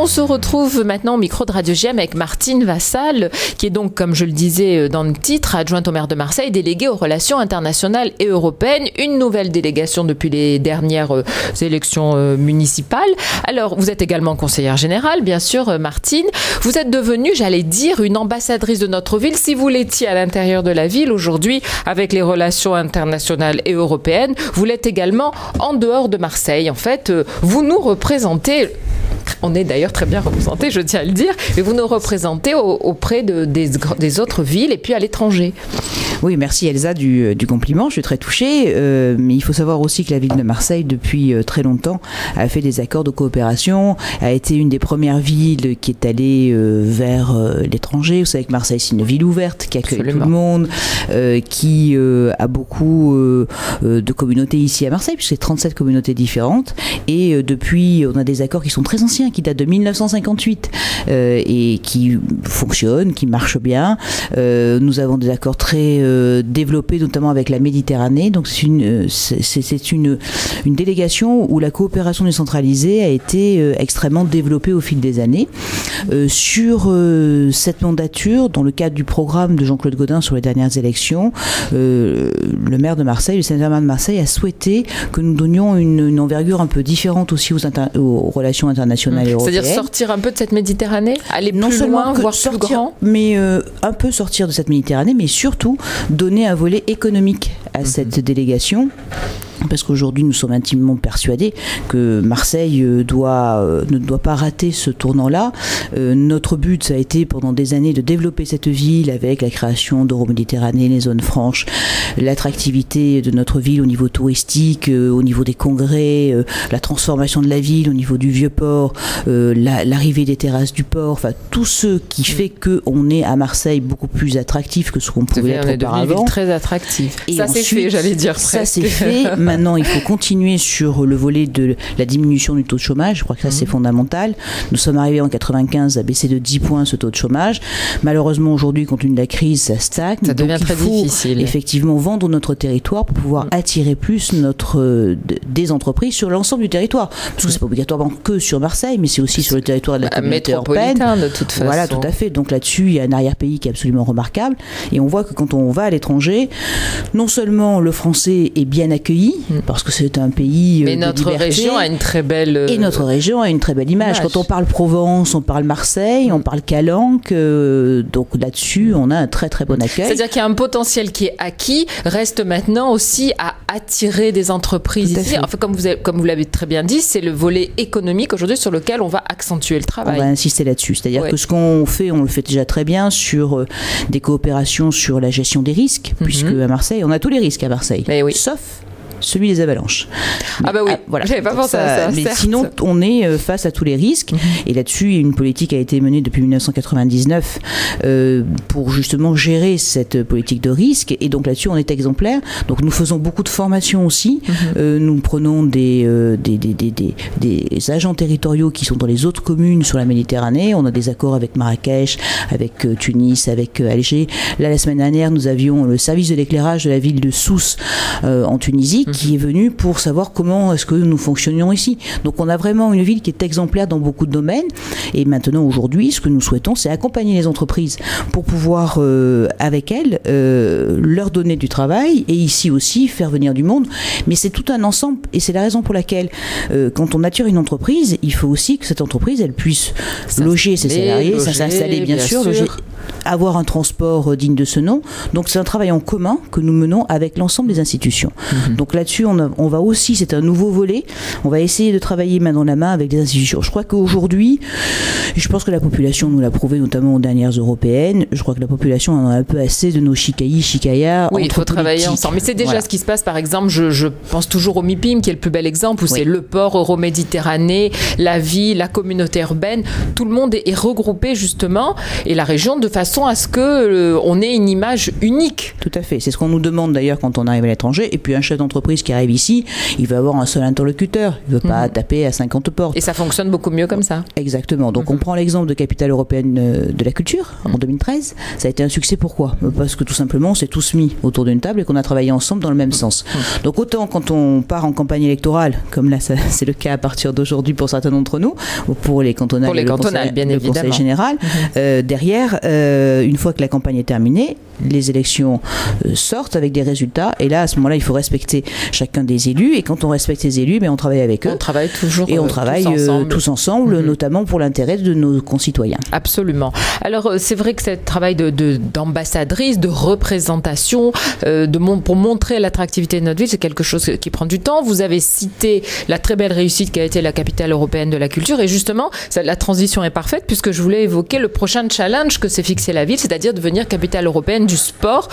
se retrouve maintenant au micro de Radio JM avec Martine Vassal, qui est donc, comme je le disais dans le titre, adjointe au maire de Marseille, déléguée aux relations internationales et européennes. Une nouvelle délégation depuis les dernières élections municipales. Alors, vous êtes également conseillère générale, bien sûr, Martine. Vous êtes devenue, j'allais dire, une ambassadrice de notre ville. Si vous l'étiez à l'intérieur de la ville, aujourd'hui, avec les relations internationales et européennes, vous l'êtes également en dehors de Marseille. En fait, vous nous représentez. On est d'ailleurs très bien représentés, je tiens à le dire, mais vous nous représentez auprès des autres villes et puis à l'étranger. Oui, merci Elsa du compliment, je suis très touchée, mais il faut savoir aussi que la ville de Marseille, depuis très longtemps, a fait des accords de coopération, a été une des premières villes qui est allée vers l'étranger. Vous savez que Marseille, c'est une ville ouverte, qui accueille tout le monde, qui a beaucoup de communautés ici à Marseille, puisque c'est 37 communautés différentes, et depuis, on a des accords qui sont très anciens, qui datent de 1958, et qui fonctionnent, qui marchent bien. Nous avons des accords très développé notamment avec la Méditerranée. Donc c'est une délégation où la coopération décentralisée a été extrêmement développée au fil des années. Sur cette mandature, dans le cadre du programme de Jean-Claude Gaudin sur les dernières élections, le maire de Marseille, le sénateur maire de Marseille, a souhaité que nous donnions une envergure un peu différente aussi aux relations internationales et européennes. C'est-à-dire sortir un peu de cette Méditerranée, aller plus loin, voire plus grand, mais un peu sortir de cette Méditerranée, mais surtout donner un volet économique à cette délégation. Parce qu'aujourd'hui, nous sommes intimement persuadés que Marseille ne doit pas rater ce tournant-là. Notre but, ça a été pendant des années de développer cette ville avec la création d'Euroméditerranée, les zones franches, l'attractivité de notre ville au niveau touristique, au niveau des congrès, la transformation de la ville au niveau du Vieux-Port, l'arrivée des terrasses du port, enfin tout ce qui fait qu'on est à Marseille beaucoup plus attractif que ce qu'on pouvait être auparavant. On est devenu une ville très attractive. Et ça c'est fait, j'allais dire presque. Ça c'est fait. Maintenant, il faut continuer sur le volet de la diminution du taux de chômage. Je crois que ça, c'est fondamental. Nous sommes arrivés en 95 à baisser de 10 points ce taux de chômage. Malheureusement, aujourd'hui, compte tenu de la crise, ça stagne. Ça devient très difficile. Effectivement, vendre notre territoire pour pouvoir attirer plus des entreprises sur l'ensemble du territoire. Parce que c'est pas obligatoirement que sur Marseille, mais c'est aussi sur le territoire de la communauté européenne. De toute façon. Voilà, tout à fait. Donc là-dessus, il y a un arrière-pays qui est absolument remarquable. Et on voit que quand on va à l'étranger, non seulement le français est bien accueilli, parce que c'est un pays mais notre région a une très belle et notre région a une très belle image. Quand on parle Provence, on parle Marseille, on parle Calanque, donc là-dessus on a un très très bon accueil. C'est-à-dire qu'il y a un potentiel qui est acquis, reste maintenant aussi à attirer des entreprises ici. Enfin, comme vous l'avez très bien dit, c'est le volet économique aujourd'hui sur lequel on va accentuer le travail. On va insister là-dessus, c'est-à-dire que ce qu'on fait, on le fait déjà très bien sur des coopérations sur la gestion des risques, puisque à Marseille, on a tous les risques à Marseille, sauf celui des avalanches. Ah bah oui, voilà. J'avais pas pensé à ça. Mais certes. Sinon, on est face à tous les risques. Et là-dessus, une politique a été menée depuis 1999 pour justement gérer cette politique de risque. Et donc là-dessus, on est exemplaire. Donc nous faisons beaucoup de formations aussi. Nous prenons des agents territoriaux qui sont dans les autres communes sur la Méditerranée. On a des accords avec Marrakech, avec Tunis, avec Alger. Là, la semaine dernière, nous avions le service de l'éclairage de la ville de Sousse en Tunisie, qui est venu pour savoir comment est-ce que nous fonctionnions ici. Donc on a vraiment une ville qui est exemplaire dans beaucoup de domaines. Et maintenant, aujourd'hui, ce que nous souhaitons, c'est accompagner les entreprises pour pouvoir, avec elles, leur donner du travail et ici aussi faire venir du monde. Mais c'est tout un ensemble et c'est la raison pour laquelle, quand on attire une entreprise, il faut aussi que cette entreprise, elle puisse loger ses salariés, s'installer bien sûr. Avoir un transport digne de ce nom. Donc c'est un travail en commun que nous menons avec l'ensemble des institutions. Donc là-dessus, on va aussi, c'est un nouveau volet, on va essayer de travailler main dans la main avec les institutions. Je crois qu'aujourd'hui, je pense que la population nous l'a prouvé, notamment aux dernières européennes, je crois que la population en a un peu assez de nos chicaillas. Oui, il faut travailler ensemble. Mais c'est déjà ce qui se passe, par exemple, je pense toujours au MIPIM, qui est le plus bel exemple, où c'est le port Euroméditerranée, la ville, la communauté urbaine, tout le monde est regroupé justement, et la région de façon à ce que on ait une image unique. Tout à fait. C'est ce qu'on nous demande d'ailleurs quand on arrive à l'étranger. Et puis un chef d'entreprise entreprise qui arrive ici, il veut avoir un seul interlocuteur. Il ne veut pas taper à 50 portes. Et ça fonctionne beaucoup mieux comme ça. Exactement. Donc on prend l'exemple de Capitale européenne de la culture en 2013. Ça a été un succès. Pourquoi ? Parce que tout simplement, on s'est tous mis autour d'une table et qu'on a travaillé ensemble dans le même sens. Donc autant quand on part en campagne électorale, comme là c'est le cas à partir d'aujourd'hui pour certains d'entre nous, ou pour les cantonales, le conseil général, derrière, une fois que la campagne est terminée, les élections sortent avec des résultats, et là à ce moment-là il faut respecter chacun des élus, et quand on respecte les élus, on travaille avec eux. On travaille toujours et on travaille tous ensemble, notamment pour l'intérêt de nos concitoyens. Absolument. Alors c'est vrai que ce travail d'ambassadrice, de représentation, pour montrer l'attractivité de notre ville, c'est quelque chose qui prend du temps. Vous avez cité la très belle réussite qui a été la capitale européenne de la culture, et justement la transition est parfaite puisque je voulais évoquer le prochain challenge que s'est fixé la ville, c'est-à-dire devenir capitale européenne du sport.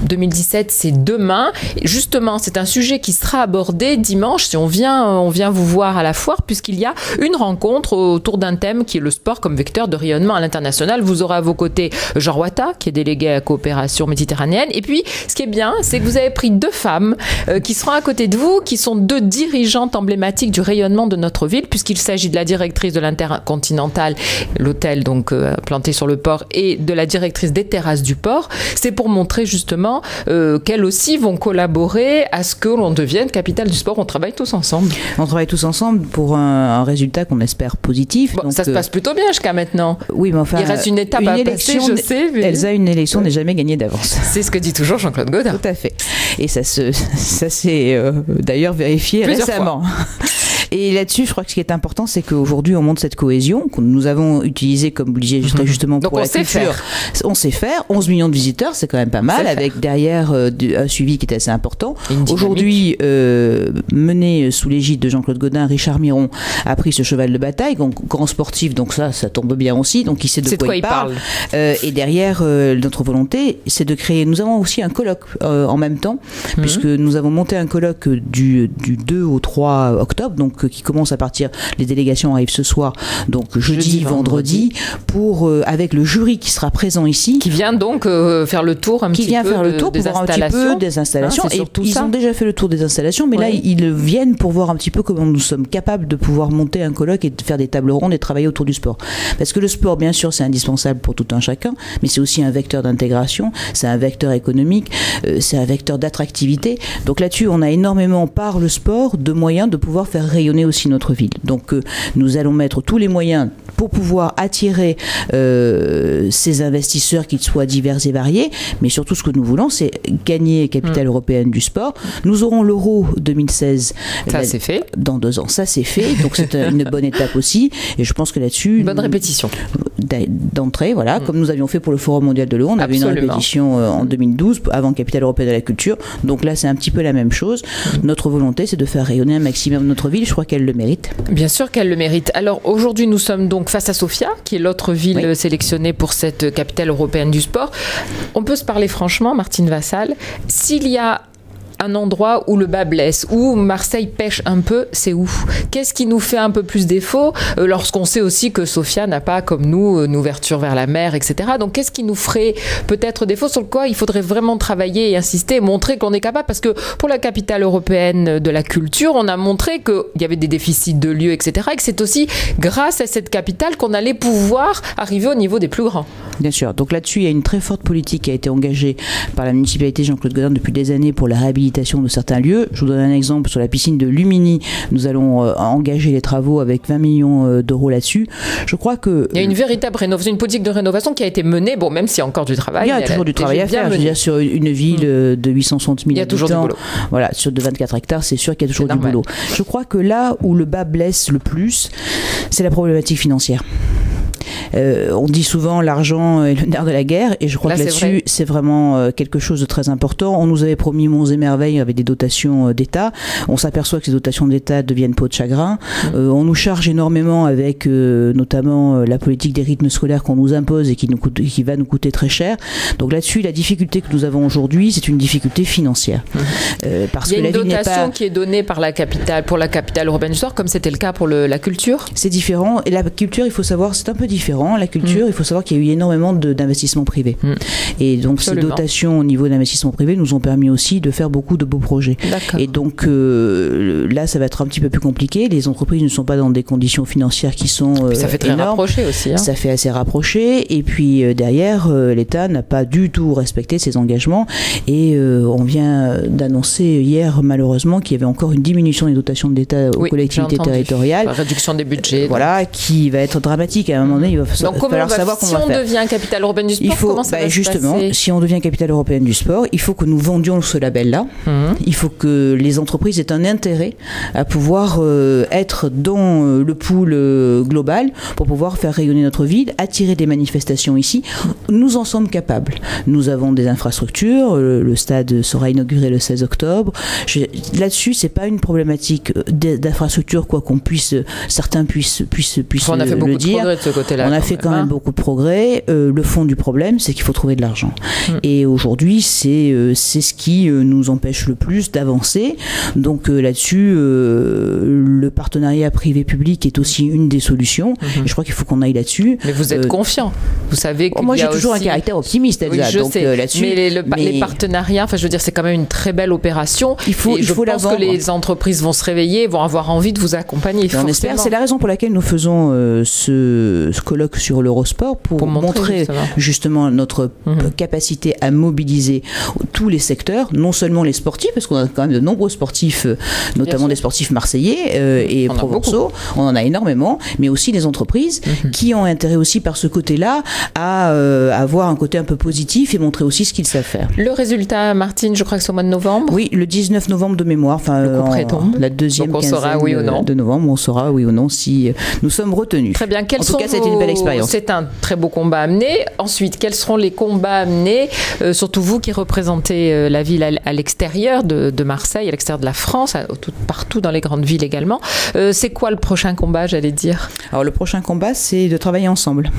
2017, c'est demain. Et justement, c'est un sujet qui sera abordé dimanche si on vient vous voir à la foire, puisqu'il y a une rencontre autour d'un thème qui est le sport comme vecteur de rayonnement à l'international. Vous aurez à vos côtés Jean Roata, qui est délégué à la coopération méditerranéenne. Et puis, ce qui est bien, c'est que vous avez pris deux femmes qui seront à côté de vous, qui sont deux dirigeantes emblématiques du rayonnement de notre ville, puisqu'il s'agit de la directrice de l'Intercontinental, l'hôtel donc planté sur le port, et de la directrice des terrasses du port. C'est pour montrer justement qu'elles aussi vont collaborer à ce que l'on devienne capitale du sport. On travaille tous ensemble. On travaille tous ensemble pour un résultat qu'on espère positif. Bon, donc, ça se passe plutôt bien jusqu'à maintenant. Oui, mais enfin... Il reste une étape à passer, je sais. Mais... Elsa, une élection n'est jamais gagnée d'avance. C'est ce que dit toujours Jean-Claude Gaudin. Tout à fait. Et ça s'est d'ailleurs vérifié récemment. Et là-dessus, je crois que ce qui est important, c'est qu'aujourd'hui, on montre cette cohésion que nous avons utilisée, comme vous disiez justement, pour la culture. On sait faire. 11 millions de visiteurs, c'est quand même pas mal, avec derrière un suivi qui est assez important. Aujourd'hui, mené sous l'égide de Jean-Claude Gaudin, Richard Miron a pris ce cheval de bataille, donc grand sportif, donc ça tombe bien aussi, donc il sait de quoi il parle. Et derrière, notre volonté, c'est de créer... Nous avons aussi un colloque en même temps, puisque nous avons monté un colloque du 2 au 3 octobre, donc qui commence à partir, les délégations arrivent ce soir, donc jeudi, vendredi, pour avec le jury qui sera présent ici, qui vient donc faire le tour pour voir un petit peu des installations. Et ils ont déjà fait le tour des installations, mais là ils viennent pour voir un petit peu comment nous sommes capables de pouvoir monter un colloque et de faire des tables rondes et travailler autour du sport, parce que le sport, bien sûr, c'est indispensable pour tout un chacun, mais c'est aussi un vecteur d'intégration, c'est un vecteur économique, c'est un vecteur d'attractivité. Donc là-dessus, on a énormément, par le sport, de moyens de pouvoir faire rayonner aussi notre ville. Donc nous allons mettre tous les moyens pour pouvoir attirer ces investisseurs, qu'ils soient divers et variés, mais surtout ce que nous voulons, c'est gagner capitale européenne du sport. Nous aurons l'Euro 2016. Ça, c'est fait. Dans 2 ans. Ça, c'est fait. Donc c'est une bonne étape aussi. Et je pense que là-dessus... Une bonne répétition. D'entrée, voilà. Comme nous avions fait pour le Forum mondial de l'eau. On avait une répétition en 2012, avant capitale européenne de la culture. Donc là, c'est un petit peu la même chose. Notre volonté, c'est de faire rayonner un maximum notre ville. Je crois qu'elle le mérite. Bien sûr qu'elle le mérite. Alors aujourd'hui, nous sommes donc face à Sofia, qui est l'autre ville sélectionnée pour cette capitale européenne du sport. On peut se parler franchement, Martine Vassal, s'il y a un endroit où le bas blesse, où Marseille pêche un peu, c'est où ? Qu'est-ce qui nous fait un peu plus défaut lorsqu'on sait aussi que Sofia n'a pas, comme nous, une ouverture vers la mer, etc. Donc qu'est-ce qui nous ferait peut-être défaut, sur le quoi il faudrait vraiment travailler et insister, montrer qu'on est capable, parce que pour la capitale européenne de la culture, on a montré qu'il y avait des déficits de lieux, etc. et que c'est aussi grâce à cette capitale qu'on allait pouvoir arriver au niveau des plus grands. Bien sûr. Donc là-dessus, il y a une très forte politique qui a été engagée par la municipalité Jean-Claude Gaudin depuis des années pour la réhabilitation de certains lieux. Je vous donne un exemple sur la piscine de Lumini. Nous allons engager les travaux avec 20 millions d'euros là-dessus. Je crois que... Il y a une véritable rénovation, une politique de rénovation qui a été menée, bon, même s'il y a encore du travail. Il y a toujours du travail à faire. Je veux dire, sur une ville de 860 000 habitants, il y a toujours du boulot. Voilà, sur de 24 hectares, c'est sûr qu'il y a toujours du boulot. Je crois que là où le bas blesse le plus, c'est la problématique financière. On dit souvent l'argent est le nerf de la guerre, et je crois que là-dessus c'est vraiment quelque chose de très important. On nous avait promis monts et merveilles avec des dotations d'État. On s'aperçoit que ces dotations d'État deviennent peau de chagrin. On nous charge énormément avec notamment la politique des rythmes scolaires qu'on nous impose et qui va nous coûter très cher. Donc là-dessus, la difficulté que nous avons aujourd'hui, c'est une difficulté financière. Parce il y a une dotation qui est donnée par la capitale, pour la capitale européenne du sport, comme c'était le cas pour la culture. C'est différent. Et la culture, il faut savoir, c'est un peu différent. différent. La culture, il faut savoir qu'il y a eu énormément d'investissements privés. Et donc, ces dotations au niveau d'investissement privé nous ont permis aussi de faire beaucoup de beaux projets. Et donc, là, ça va être un petit peu plus compliqué. Les entreprises ne sont pas dans des conditions financières qui sont ça fait très énormes. Rapproché aussi. Hein. Ça fait assez rapproché. Et puis, derrière, l'État n'a pas du tout respecté ses engagements. Et on vient d'annoncer hier, malheureusement, qu'il y avait encore une diminution des dotations de l'État aux collectivités territoriales. La réduction des budgets. Voilà, qui va être dramatique. À un moment donné, il va falloir savoir comment on va faire. Si on devient capitale européenne du sport, comment ça va justement, se passer ? Si on devient capitale européenne du sport, il faut que nous vendions ce label-là. Il faut que les entreprises aient un intérêt à pouvoir être dans le pool global pour pouvoir faire rayonner notre ville, attirer des manifestations ici. Nous en sommes capables. Nous avons des infrastructures. Le stade sera inauguré le 16 octobre. Là-dessus, c'est pas une problématique d'infrastructure, quoi qu'on puisse, certains puissent on a fait beaucoup le dire. De progrès de ce côté-là. On a fait quand même beaucoup de progrès. Le fond du problème, c'est qu'il faut trouver de l'argent. Et aujourd'hui, c'est ce qui nous empêche le plus d'avancer. Donc là-dessus, le partenariat privé-public est aussi une des solutions. Et je crois qu'il faut qu'on aille là-dessus. Mais vous êtes confiant. Vous savez que moi, j'ai toujours un caractère optimiste, Elsa. Oui, je donc, sais. Là-dessus, mais les partenariats, enfin, je veux dire, c'est quand même une très belle opération. Je pense que les entreprises vont se réveiller, vont avoir envie de vous accompagner. On espère. C'est la raison pour laquelle nous faisons ce colloque sur l'Eurosport pour montrer justement notre capacité à mobiliser tous les secteurs, non seulement les sportifs, parce qu'on a quand même de nombreux sportifs, notamment des sportifs marseillais et provençaux, on en a énormément, mais aussi les entreprises qui ont intérêt aussi par ce côté-là à avoir un côté un peu positif et montrer aussi ce qu'ils savent faire. Le résultat, Martine, je crois que c'est au mois de novembre. Oui, le 19 novembre de mémoire, enfin la deuxième quinzaine de novembre, on saura oui ou non si nous sommes retenus. Très bien. En tout cas, c'était une belle expérience. C'est un très beau combat à mener. Ensuite, quels seront les combats à mener, surtout vous qui représentez la ville à l'extérieur de Marseille, à l'extérieur de la France, partout dans les grandes villes également. C'est quoi le prochain combat, j'allais dire ? Alors, le prochain combat, c'est de travailler ensemble.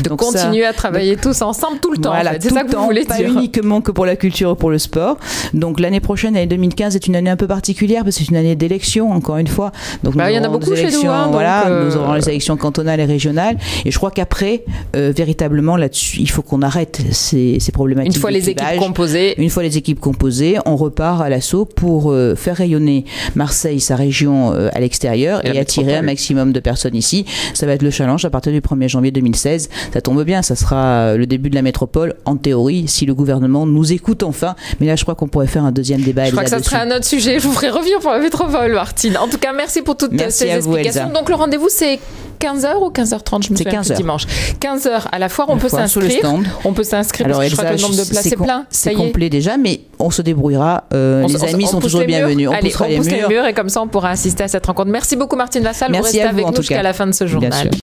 De continuer à travailler tous ensemble tout le temps. Voilà, en fait. C'est ça que vous voulez dire. Pas uniquement que pour la culture ou pour le sport. Donc l'année prochaine, l'année 2015, est une année un peu particulière parce que c'est une année d'élections, encore une fois. Donc il y en a beaucoup chez nous. Nous aurons les élections cantonales et régionales. Et je crois qu'après, véritablement, là-dessus, il faut qu'on arrête ces problématiques. Une fois les équipes composées, on repart à l'assaut pour faire rayonner Marseille, sa région, à l'extérieur et attirer un maximum de personnes ici. Ça va être le challenge à partir du 1er janvier 2016. Ça tombe bien, ça sera le début de la métropole, en théorie, si le gouvernement nous écoute enfin. Mais là, je crois qu'on pourrait faire un deuxième débat. Je crois que ça sera un autre sujet. Je vous ferai revenir pour la métropole, Martine. En tout cas, merci pour toutes ces explications. Elsa. Donc, le rendez-vous, c'est 15h ou 15h30, je me souviens plus, dimanche. 15h à la foire, on peut s'inscrire. On peut s'inscrire parce que je crois que le nombre de places est plein. C'est complet déjà, mais on se débrouillera. Les amis sont toujours bienvenus. On pousse les murs et comme ça, on pourra assister à cette rencontre. Merci beaucoup, Martine Vassal. Vous restez avec nous jusqu'à la fin de ce journal.